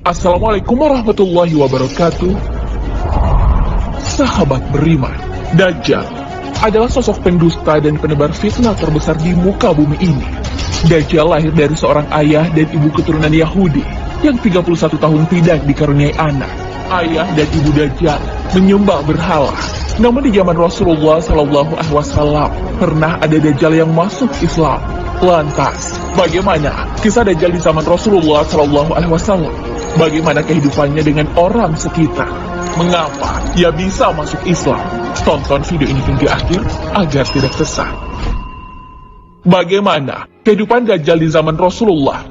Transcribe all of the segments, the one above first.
Assalamualaikum warahmatullahi wabarakatuh. Sahabat beriman, Dajjal adalah sosok pendusta dan penebar fitnah terbesar di muka bumi ini. Dajjal lahir dari seorang ayah dan ibu keturunan Yahudi yang 31 tahun tidak dikaruniai anak. Ayah dan ibu Dajjal menyembah berhala. Namun di zaman Rasulullah SAW pernah ada Dajjal yang masuk Islam. Lantas, bagaimana kisah Dajjal di zaman Rasulullah SAW? Bagaimana kehidupannya dengan orang sekitar? Mengapa ia bisa masuk Islam? Tonton video ini hingga akhir agar tidak sesat. Bagaimana kehidupan Dajjal di zaman Rasulullah?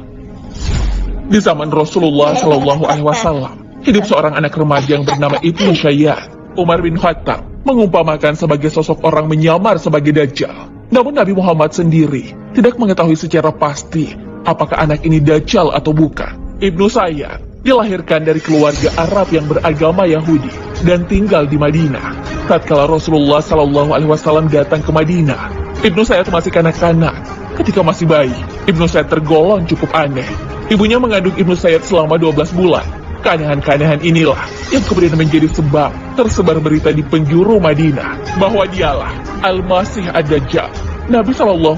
Di zaman Rasulullah SAW, hidup seorang anak remaja yang bernama Ibnu Sayyad. Umar bin Khattab mengumpamakan sebagai sosok orang menyamar sebagai Dajjal. Namun Nabi Muhammad sendiri tidak mengetahui secara pasti apakah anak ini Dajjal atau bukan. Ibnu Sayyad dilahirkan dari keluarga Arab yang beragama Yahudi dan tinggal di Madinah. Tatkala Rasulullah SAW datang ke Madinah, Ibnu Sayyad masih kanak-kanak. Ketika masih bayi, Ibnu Sayyad tergolong cukup aneh. Ibunya mengandung Ibnu Sayyad selama 12 bulan. Keanehan-keanehan inilah yang kemudian menjadi sebab tersebar berita di penjuru Madinah bahwa dialah Al-Masih Ad-Dajjal. Nabi SAW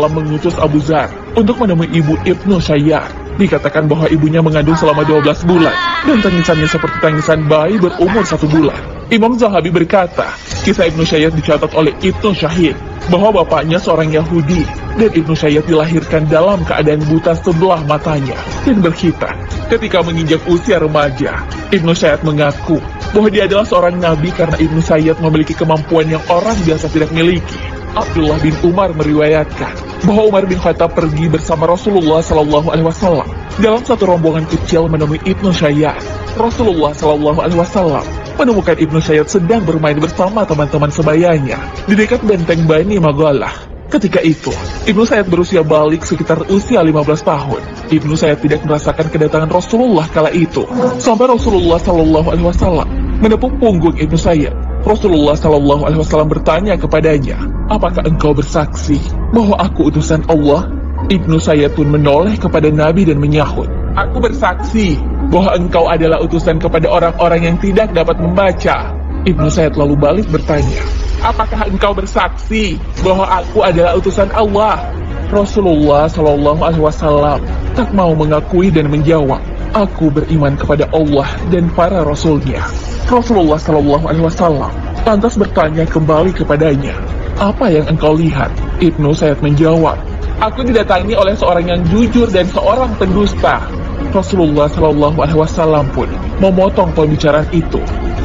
mengutus Abu Dzar untuk menemui ibu Ibnu Sayyad. Dikatakan bahwa ibunya mengandung selama 12 bulan dan tangisannya seperti tangisan bayi berumur 1 bulan. Imam Zahabi berkata, kisah Ibnu Sayyad dicatat oleh Ibnu Syahid bahwa bapaknya seorang Yahudi dan Ibnu Sayyad dilahirkan dalam keadaan buta sebelah matanya dan berkhitan. Ketika menginjak usia remaja, Ibnu Sayyad mengaku bahwa dia adalah seorang nabi karena Ibnu Sayyad memiliki kemampuan yang orang biasa tidak miliki. Abdullah bin Umar meriwayatkan bahwa Umar bin Khattab pergi bersama Rasulullah SAW dalam satu rombongan kecil menemui Ibnu Sayyad. Rasulullah SAW menemukan Ibnu Sayyad sedang bermain bersama teman-teman sebayanya di dekat benteng Bani Maghalah. Ketika itu, Ibnu Sayyad berusia balik sekitar usia 15 tahun. Ibnu Sayyad tidak merasakan kedatangan Rasulullah kala itu, sampai Rasulullah SAW menepuk punggung Ibnu Sayyad. Rasulullah SAW bertanya kepadanya, apakah engkau bersaksi bahwa aku utusan Allah? Ibnu Sayyad pun menoleh kepada Nabi dan menyahut, aku bersaksi bahwa engkau adalah utusan kepada orang-orang yang tidak dapat membaca. Ibnu Sayyad lalu balik bertanya, apakah engkau bersaksi bahwa aku adalah utusan Allah? Rasulullah SAW tak mau mengakui dan menjawab, aku beriman kepada Allah dan para Rasulnya. Rasulullah SAW lantas bertanya kembali kepadanya, apa yang engkau lihat? Ibnu Sayyad menjawab, aku didatangi oleh seorang yang jujur dan seorang pendusta. Rasulullah SAW pun memotong pembicaraan itu.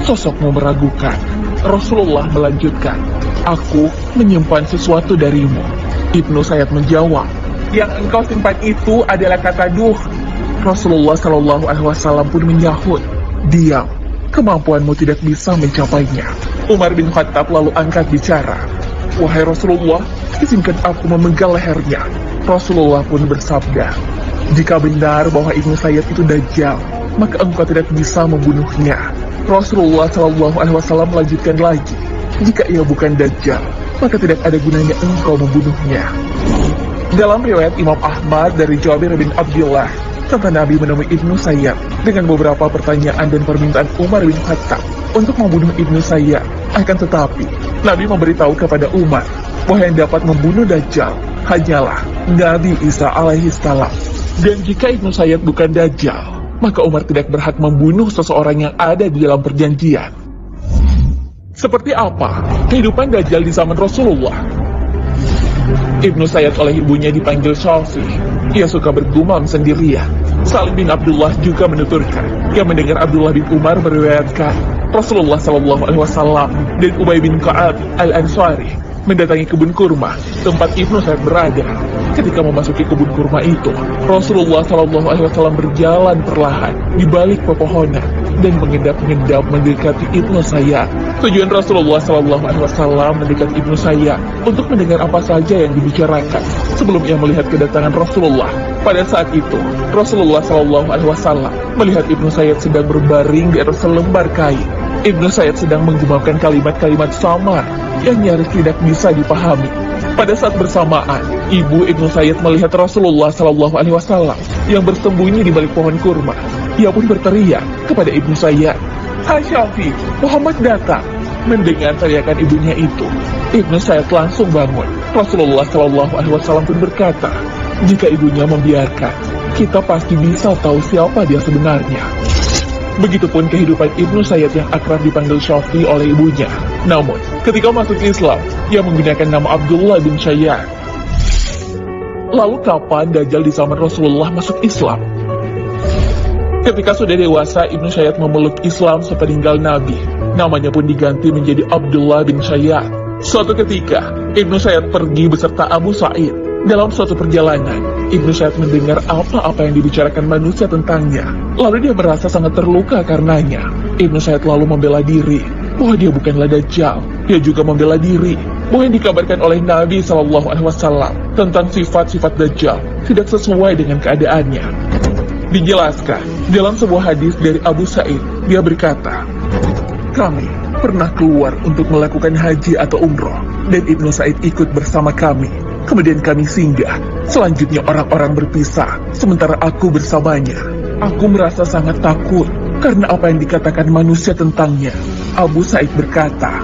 Sosokmu meragukan. Rasulullah melanjutkan, aku menyimpan sesuatu darimu. Ibnu Sayyad menjawab, yang engkau simpan itu adalah kata duh. Rasulullah SAW pun menyahut, diam, kemampuanmu tidak bisa mencapainya. Umar bin Khattab lalu angkat bicara, wahai Rasulullah, izinkan aku memenggal lehernya. Rasulullah pun bersabda, jika benar bahwa Ibnu Sayyad itu Dajjal, maka engkau tidak bisa membunuhnya. Rasulullah SAW melanjutkan lagi, jika ia bukan Dajjal, maka tidak ada gunanya engkau membunuhnya. Dalam riwayat Imam Ahmad dari Jabir bin Abdullah, serta Nabi menemui Ibnu Sayyad dengan beberapa pertanyaan dan permintaan Umar bin Khattab untuk membunuh Ibnu Sayyad. Akan tetapi, Nabi memberitahu kepada Umar bahwa yang dapat membunuh Dajjal hanyalah Nabi Isa alaihissalam. Dan jika Ibnu Sayyad bukan Dajjal, maka Umar tidak berhak membunuh seseorang yang ada di dalam perjanjian. Seperti apa kehidupan Dajjal di zaman Rasulullah? Ibnu Sayyad oleh ibunya dipanggil Syafi. Ia suka bergumam sendirian. Salim bin Abdullah juga menuturkan, ia mendengar Abdullah bin Umar meriwayatkan Rasulullah SAW dan Ubay bin Ka'ab al-Ansari mendatangi kebun kurma tempat Ibnu Sayyad berada. Ketika memasuki kebun kurma itu, Rasulullah SAW berjalan perlahan di balik pepohonan dan mengendap-endap mendekati Ibnu Sayyad. Tujuan Rasulullah SAW mendekat Ibnu Sayyad untuk mendengar apa saja yang dibicarakan sebelum ia melihat kedatangan Rasulullah. Pada saat itu, Rasulullah SAW melihat Ibnu Sayyad sedang berbaring di atas selembar kain. Ibnu Sayyad sedang menggumamkan kalimat-kalimat samar yang nyaris tidak bisa dipahami. Pada saat bersamaan, ibu Ibnu Sayyad melihat Rasulullah SAW yang bersembunyi di balik pohon kurma. Ia pun berteriak kepada Ibnu Sayyad, "Hai Syafi, Muhammad datang." Mendengar teriakan ibunya itu, Ibnu Sayyad langsung bangun. Rasulullah SAW pun berkata, "Jika ibunya membiarkan, kita pasti bisa tahu siapa dia sebenarnya." Begitupun kehidupan Ibnu Sayyad yang akrab dipanggil Syafi oleh ibunya. Namun, ketika masuk Islam, ia menggunakan nama Abdullah bin Sayyad. Lalu kapan Dajjal di zaman Rasulullah masuk Islam? Ketika sudah dewasa, Ibnu Sayyad memeluk Islam sepeninggal Nabi. Namanya pun diganti menjadi Abdullah bin Sayyad. Suatu ketika, Ibnu Sayyad pergi beserta Abu Sa'id. Dalam suatu perjalanan, Ibnu Sayyad mendengar apa-apa yang dibicarakan manusia tentangnya. Lalu dia merasa sangat terluka karenanya. Ibnu Sayyad lalu membela diri bahwa dia bukanlah Dajjal. Dia juga membela diri bahwa yang dikabarkan oleh Nabi SAW tentang sifat-sifat Dajjal tidak sesuai dengan keadaannya. Dijelaskan dalam sebuah hadis dari Abu Sa'id, dia berkata, "Kami pernah keluar untuk melakukan haji atau umroh, dan Ibnu Sa'id ikut bersama kami. Kemudian kami singgah. Selanjutnya orang-orang berpisah, sementara aku bersamanya. Aku merasa sangat takut karena apa yang dikatakan manusia tentangnya." Abu Sa'id berkata,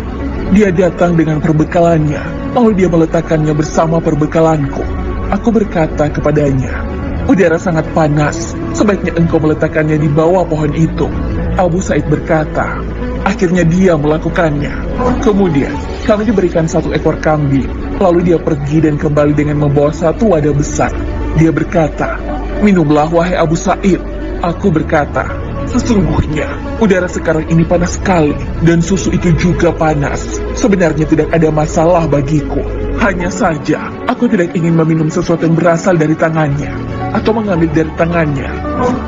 "Dia datang dengan perbekalannya, lalu dia meletakkannya bersama perbekalanku. Aku berkata kepadanya, 'Udara sangat panas, sebaiknya engkau meletakkannya di bawah pohon itu.' Abu Sa'id berkata, akhirnya dia melakukannya. Kemudian, kami diberikan 1 ekor kambing, lalu dia pergi dan kembali dengan membawa 1 wadah besar. Dia berkata, 'Minumlah wahai Abu Sa'id.' Aku berkata, 'Sesungguhnya, udara sekarang ini panas sekali, dan susu itu juga panas. Sebenarnya tidak ada masalah bagiku. Hanya saja, aku tidak ingin meminum sesuatu yang berasal dari tangannya, atau mengambil dari tangannya.'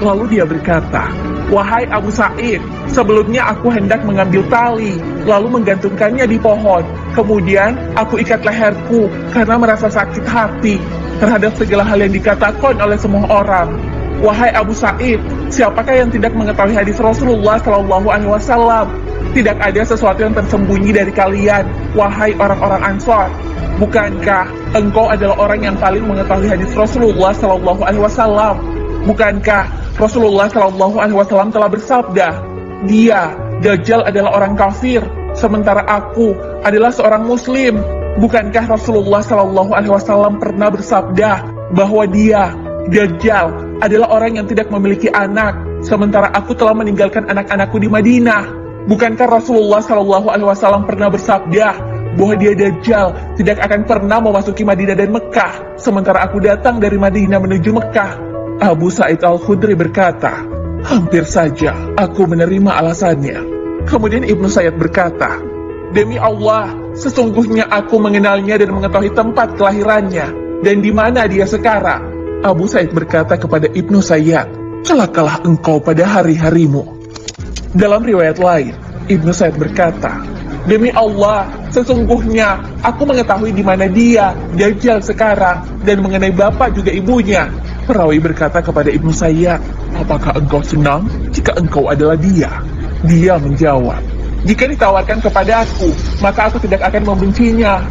Lalu dia berkata, 'Wahai Abu Sa'id, sebelumnya aku hendak mengambil tali, lalu menggantungkannya di pohon. Kemudian aku ikat leherku karena merasa sakit hati terhadap segala hal yang dikatakan oleh semua orang. Wahai Abu Sa'id, siapakah yang tidak mengetahui hadis Rasulullah SAW? Tidak ada sesuatu yang tersembunyi dari kalian, wahai orang-orang Ansor. Bukankah engkau adalah orang yang paling mengetahui hadis Rasulullah SAW? Bukankah Rasulullah SAW telah bersabda, 'Dia, Dajjal adalah orang kafir, sementara aku adalah seorang muslim.' Bukankah Rasulullah SAW pernah bersabda bahwa dia, Dajjal, adalah orang yang tidak memiliki anak, sementara aku telah meninggalkan anak-anakku di Madinah? Bukankah Rasulullah SAW pernah bersabda bahwa dia, Dajjal, tidak akan pernah memasuki Madinah dan Mekah, sementara aku datang dari Madinah menuju Mekah?" Abu Sa'id Al-Khudri berkata, "Hampir saja aku menerima alasannya." Kemudian Ibnu Sayyad berkata, "Demi Allah, sesungguhnya aku mengenalnya dan mengetahui tempat kelahirannya, dan di mana dia sekarang." Abu Sa'id berkata kepada Ibnu Sayyad, "Celakalah engkau pada hari-harimu." Dalam riwayat lain, Ibnu Sayyad berkata, "Demi Allah, sesungguhnya aku mengetahui di mana dia, Dajjal, sekarang, dan mengenai bapak juga ibunya." Perawi berkata kepada Ibnu Sayyad, "Apakah engkau senang jika engkau adalah dia?" Dia menjawab, "Jika ditawarkan kepadaku, maka aku tidak akan membencinya."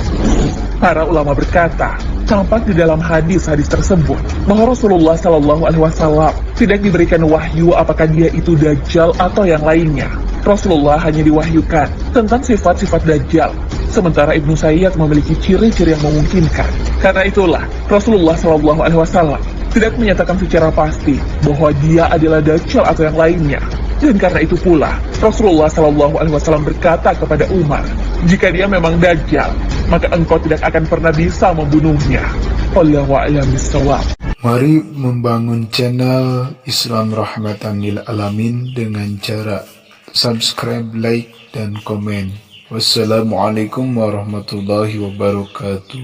Para ulama berkata, tampak di dalam hadis-hadis tersebut bahwa Rasulullah SAW tidak diberikan wahyu apakah dia itu Dajjal atau yang lainnya. Rasulullah hanya diwahyukan tentang sifat-sifat Dajjal, sementara Ibnu Sayyad memiliki ciri-ciri yang memungkinkan. Karena itulah Rasulullah SAW tidak menyatakan secara pasti bahwa dia adalah Dajjal atau yang lainnya. Dan karena itu pula Rasulullah SAW berkata kepada Umar, "Jika dia memang Dajjal, maka engkau tidak akan pernah bisa membunuhnya." Wallahu a'lam bishawab. Mari membangun channel Islam Rahmatan lil Alamin dengan cara subscribe, like, dan komen. Wassalamualaikum warahmatullahi wabarakatuh.